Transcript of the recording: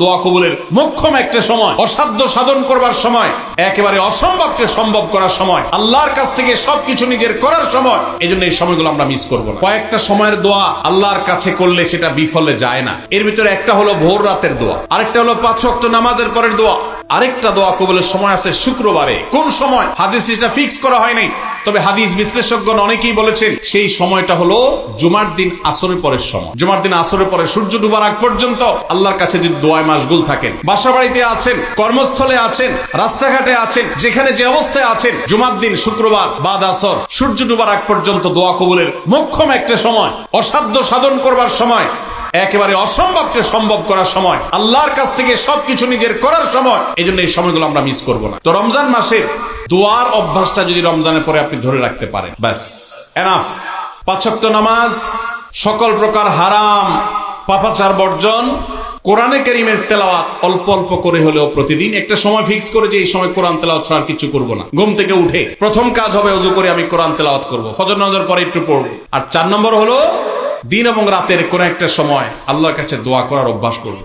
দোয়া কবুলের মোক্ষম একটা সময়, অসাধ্য সাধন করবার সময়, একেবারে অসম্ভবকে সম্ভব করার সময়, আল্লাহর কাছ থেকে সবকিছু নিজের করার সময়। এই জন্য এই সময়গুলো আমরা মিস করবো না। কয়েকটা সময়ের দোয়া আল্লাহর কাছে করলে সেটা বিফলে যায় না। এর ভিতরে একটা হলো ভোর রাতের দোয়া, আরেকটা হলো 5 ওয়াক্ত নামাজের পরের দোয়া, আরেকটা দোয়া কবুলের সময় আছে শুক্রবারে। কোন সময় হাদিস এটা ফিক্স করা হয় নাই, তবে হাদিস বিশ্লেষকগণ অনেকেই বলেছেন সেই সময়টা হলো জুমার দিন আসরের পরের সময়। জুমার দিন আসরের পরে সূর্য ডুবার আগ পর্যন্ত আল্লাহর কাছে যদি দোয়ায় মাশগুল থাকেন, বাসা বাড়িতে আছেন, কর্মস্থলে আছেন, রাস্তাঘাটে আছেন, যেখানে যে অবস্থায় আছেন, জুমার দিন শুক্রবার বাদ আসর সূর্য ডুবার আগ পর্যন্ত দোয়া কবুলের মোক্ষম একটা সময়, অসাধ্য সাধন করবার সময়, একেবারে অসম্ভবকে সম্ভব করার সময়, আল্লাহর কাছ থেকে সবকিছু নিজের করার সময়। এই জন্য এই সময়গুলো আমরা মিস করবো না। তো রমজান মাসে দোয়ার অভ্যাসটা যদি রমজানের পরে আপনি ধরে রাখতে পারেন, ব্যাস এনাফ। 5 ওয়াক্ত নামাজ, সকল প্রকার হারাম পাপাচার বর্জন, কোরআনে কারীমের তেলাওয়াত অল্প অল্প করে হলেও প্রতিদিন একটা সময় ফিক্স করে যে এই সময় কোরআন তেলাওয়াত ছাড়া আর কিছু করব না। ঘুম থেকে উঠে প্রথম কাজ হবে ওযু করে আমি কোরআন তেলাওয়াত করব, ফজর নামাজের পরে একটু পড়ব। আর 4 নম্বর হলো দিন এবং রাতের কোন একটা সময় আল্লাহর কাছে দোয়া করার অভ্যাস করব।